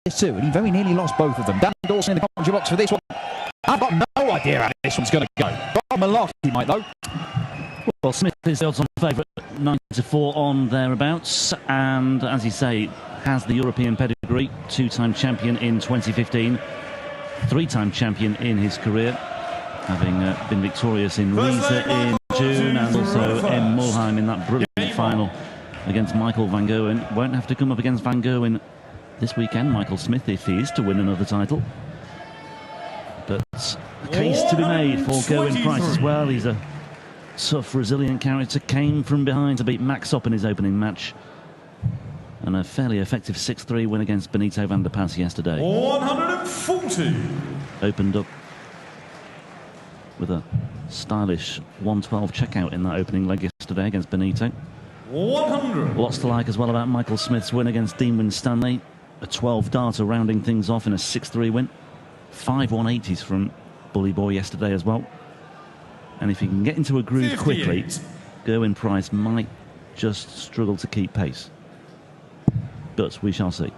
this too, and he very nearly lost both of them. Dan Dawson in the commentary box for this one. I've got no idea how this one's going to go. Bob Malarkey might, though. Well, Smith is the odds-on favourite, 9-4 on thereabouts, and as you say, has the European pedigree, two-time champion in 2015, three-time champion in his career, having been victorious in Riese in June, and also in Mulheim in that brilliant final against Michael van Gerwen. Won't have to come up against van Gerwen this weekend, Michael Smith, if he is to win another title. But a case to be made for Gerwyn Price as well. He's a tough, resilient character. Came from behind to beat Max Opp in his opening match. And a fairly effective 6-3 win against Benito van der Pas yesterday. 140. Opened up with a stylish 112 checkout in that opening leg yesterday against Benito. 100. Lots to like as well about Michael Smith's win against Dean Winstanley. A 12-darter rounding things off in a 6-3 win. 5 180s from Bully Boy yesterday as well. And if he can get into a groove 58. quickly, Gerwyn Price might just struggle to keep pace. But we shall see.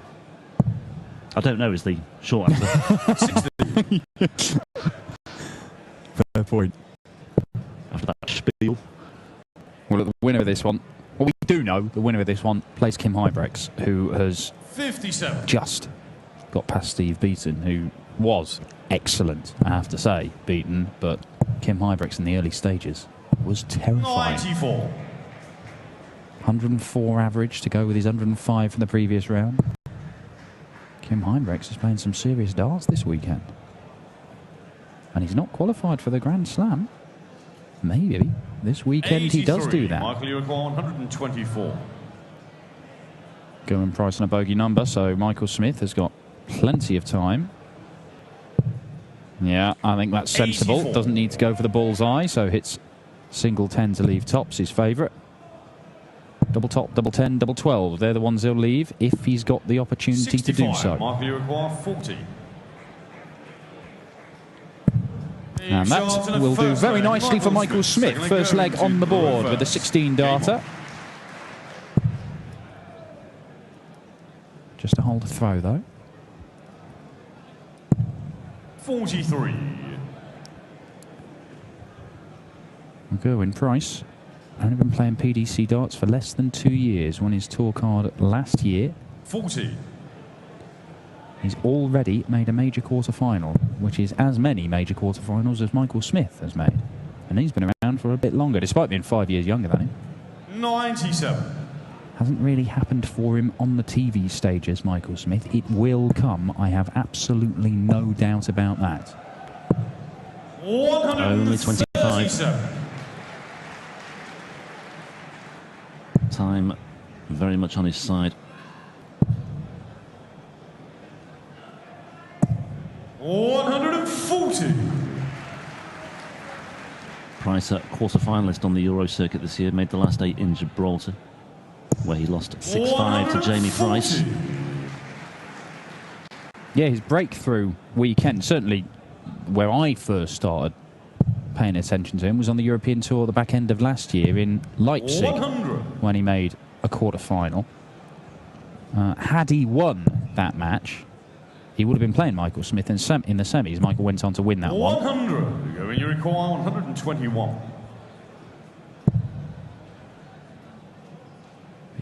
I don't know is the short answer. 60. Fair point. After that spiel. Well, the winner of this one, well, we do know the winner of this one plays Kim Huybrechts, who has 57. just got past Steve Beaton, who was excellent, I have to say, Beaton, but Kim Huybrechts in the early stages was terrifying. 94. 104 average to go with his 105 from the previous round. Kim Huybrechts is playing some serious darts this weekend. And he's not qualified for the Grand Slam. Maybe this weekend he does do that. Michael, you require 124. Gerwyn Price on a bogey number, so Michael Smith has got plenty of time. Yeah, I think that's sensible. 84. Doesn't need to go for the bullseye, so hits single 10 to leave tops, his favourite. Double top, double 10, double 12. They're the ones he'll leave if he's got the opportunity 65. to do so. Michael, you require 40. And that will do very nicely for Michael Smith. First leg on the board with a 16-darter. Just to hold a throw, though. 43. Gerwyn Price only been playing PDC darts for less than 2 years. Won his tour card last year. 40. He's already made a major quarter-final, which is as many major quarter-finals as Michael Smith has made. And he's been around for a bit longer, despite being 5 years younger than him. 97. Hasn't really happened for him on the TV stages, Michael Smith. It will come, I have absolutely no doubt about that. Only 25. Time very much on his side. 140. Price, a quarter-finalist on the Euro circuit this year, made the last 8 in Gibraltar, where he lost 6-5 to Jamie Price. Yeah, his breakthrough weekend, certainly where I first started paying attention to him, was on the European Tour the back end of last year in Leipzig, 100. when he made a quarter-final. Had he won that match, he would have been playing Michael Smith in the semis. Michael went on to win that one. 100. Going, you require 121.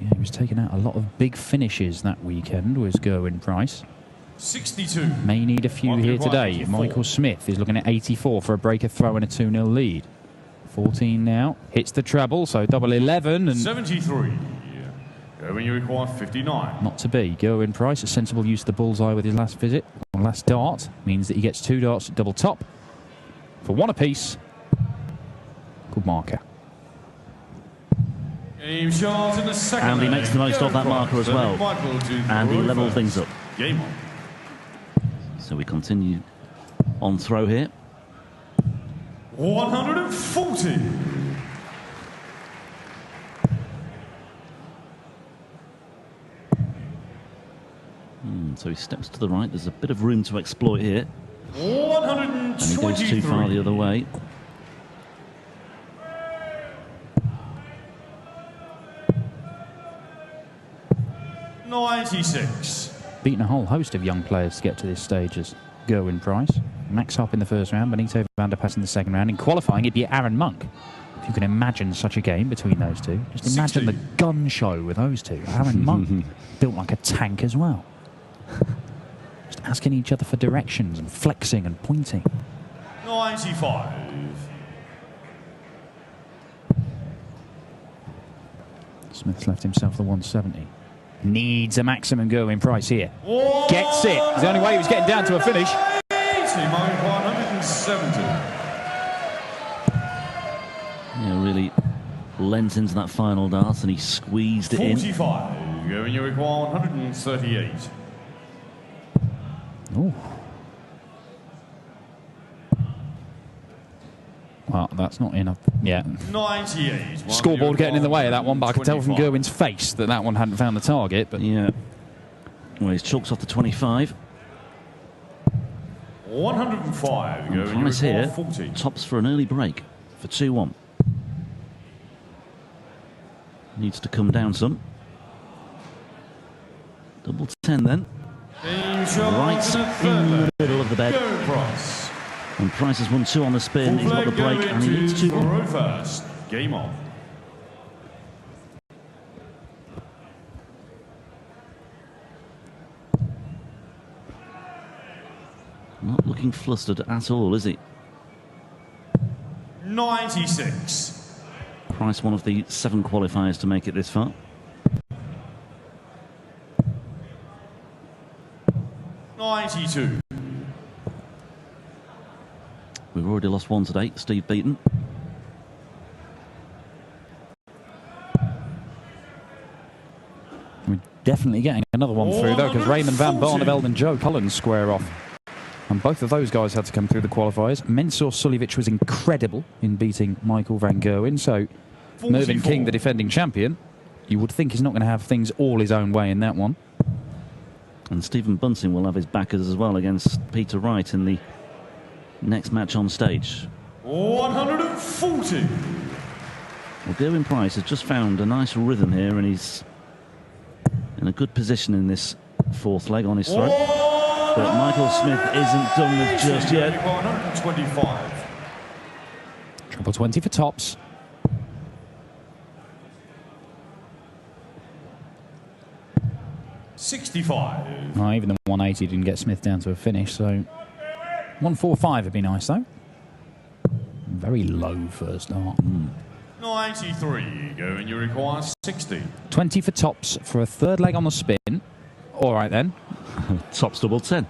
Yeah, he was taking out a lot of big finishes that weekend, was Gerwyn Price. 62. May need a few Michael here White, today. 84. Michael Smith is looking at 84 for a breaker throw and a 2-0 lead. 14 now. Hits the treble, so double 11. And 73. Going, you require 59. not to be. Gerwyn Price, a sensible use of the bullseye with his last visit. Or last dart. Means that he gets 2 darts at double top. For 1 apiece. Good marker. Game shot in the second. And he makes the most of that marker as well. And he levels things up. Game on. So we continue on throw here. 140. So he steps to the right. There's a bit of room to exploit here. 123. And he goes too far the other way. $96. beaten a whole host of young players to get to this stage as Gerwyn Price. Max Hopp in the first round, Benito van der Pas in the second round. In qualifying, he'd be Aaron Monk. If you can imagine such a game between those two. Just imagine 60. the gun show with those two. Aaron Monk, built like a tank as well. Just asking each other for directions and flexing and pointing. 95. Smith's left himself the 170. Needs a maximum Gerwyn Price here. Gets it. It's the only way he was getting down to a finish. 170. Yeah, really lent into that final dart and he squeezed it in. 45. Going you require 138. Ooh. Well, that's not enough. Yeah. 98. Scoreboard getting in the way of that one, but I could tell from Gerwyn's face that that one hadn't found the target. But yeah. Well, he's chalks off the 25. 105. And Price here, 40. Tops for an early break for 2-1. Needs to come down some. Double 10 then. Right in the middle of the bed. And Price has won 2 on the spin. He's got the break and he needs 2 more. First. Game on. Not looking flustered at all, is he? 96. Price, one of the 7 qualifiers to make it this far. 92. We've already lost 1 today. Steve Beaton. we're definitely getting another one through, though, because Raymond van Barneveld and Joe Cullen square off. And both of those guys had to come through the qualifiers. Mensur Suljovic was incredible in beating Michael van Gerwen. So 44. Mervyn King, the defending champion, you would think he's not going to have things all his own way in that one. And Stephen Bunting will have his backers as well against Peter Wright in the next match on stage. 140. Well, Gerwyn Price has just found a nice rhythm here and he's in a good position in this 4th leg on his throat. But Michael Smith isn't done with just yet. 125. Treble 20 for tops. $65. Oh, even the 180 didn't get Smith down to a finish, so 145 would be nice, though. Very low first dart. 93. Go and you require 60. 20 for tops for a 3rd leg on the spin. All right, then. Tops double 10.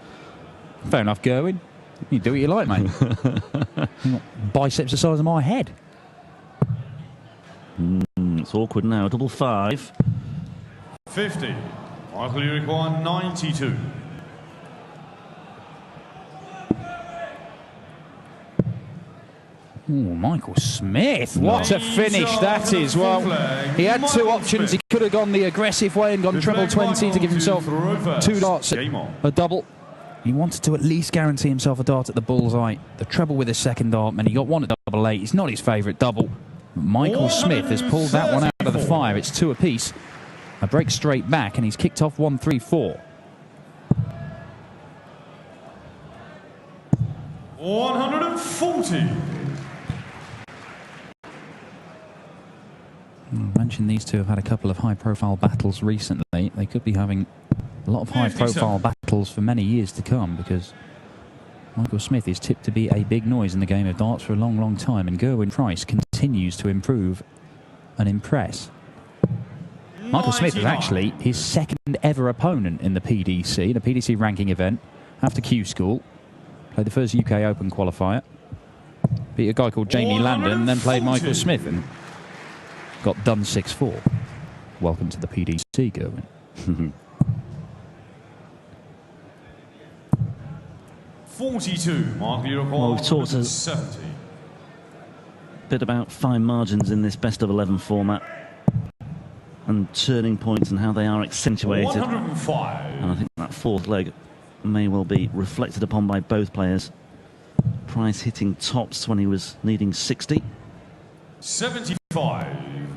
Fair enough, Gerwyn. You do what you like, mate. You got biceps the size of my head. It's awkward now. Double 5. 50. Michael, you require 92. Oh, Michael Smith. What a finish that is. Well, he had 2 options. He could have gone the aggressive way and gone treble 20 to give himself 2 darts at a double. He wanted to at least guarantee himself a dart at the bullseye. The treble with his 2nd dart, and he got 1 at double 8. It's not his favourite double. Michael Smith has pulled that one out of the fire. It's 2 apiece. A break straight back, and he's kicked off 134. 140. I mentioned these two have had a couple of high-profile battles recently. They could be having a lot of high-profile battles for many years to come, because Michael Smith is tipped to be a big noise in the game of darts for a long, long time, and Gerwyn Price continues to improve and impress. Michael Smith was actually his 2nd ever opponent in the PDC ranking event after Q School. Played the first UK Open qualifier. Beat a guy called Jamie Landon and then played Michael Smith and got done 6-4. Welcome to the PDC, Gerwyn. 42. Mark, you Well, we've talked a 70. bit about fine margins in this best of 11 format and turning points and how they are accentuated. 105. And I think that 4th leg may well be reflected upon by both players. Price hitting tops when he was needing 60. 75.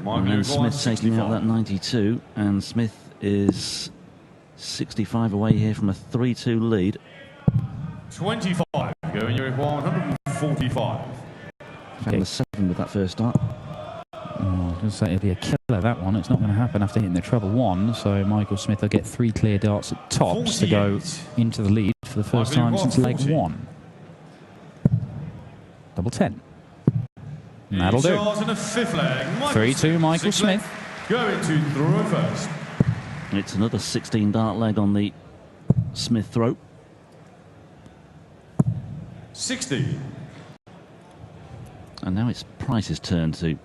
Mark, And then Smith taking out that 92, and Smith is 65 away here from a 3-2 lead. 25. Go when you require 145. Found the 7 with that first start. Oh, I was going to say it'd be a killer, that one. It's not going to happen after hitting the treble 1, so Michael Smith will get 3 clear darts at tops to go into the lead for the first time since leg 1. Double 10. And that'll do. 3-2 Michael Smith. Going to throw first. It's another 16 dart leg on the Smith throw. 60. And now it's Price's turn to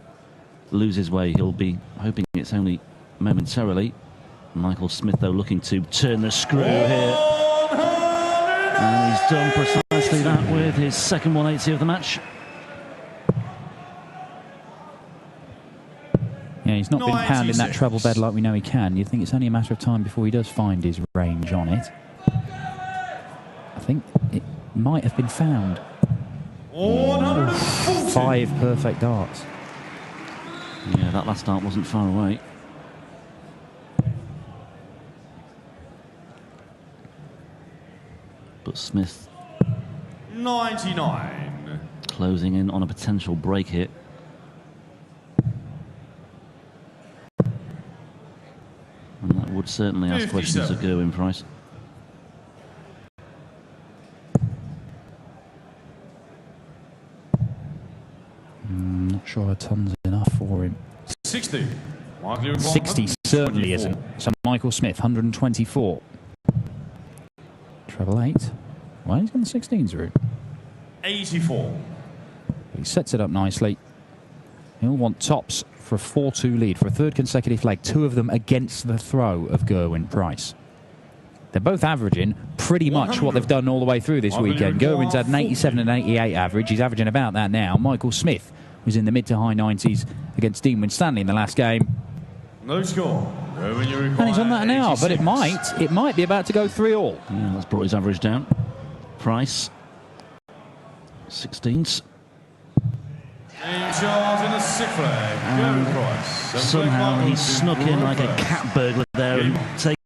lose his way. He'll be hoping it's only momentarily. Michael Smith, though, looking to turn the screw here. And he's done precisely that with his second 180 of the match. Yeah, he's not been pounding that treble bed like we know he can. You'd think it's only a matter of time before he does find his range on it. I think it might have been found. 5 perfect darts. Yeah, that last dart wasn't far away. But Smith 99. Closing in on a potential break hit. And that would certainly ask questions of Gerwyn Price. Not sure a ton's enough for him. 60. 60 certainly isn't. So Michael Smith, 124. Treble 8. Well, he's gone the 16s route. 84. He sets it up nicely. He'll want tops for a 4-2 lead for a third consecutive leg. 2 of them against the throw of Gerwyn Price. They're both averaging pretty much what they've done all the way through this weekend. Gerwyn's had an 87 and 88 average. He's averaging about that now. Michael Smith was in the mid to high 90s against Dean Winstanley in the last game. No score. And he's on that now, but it might be about to go 3-all. Yeah, that's brought his average down. Price, 16s. In charge in the 6th leg. Gerwyn Price. Somehow he snuck in like a cat burglar there and taken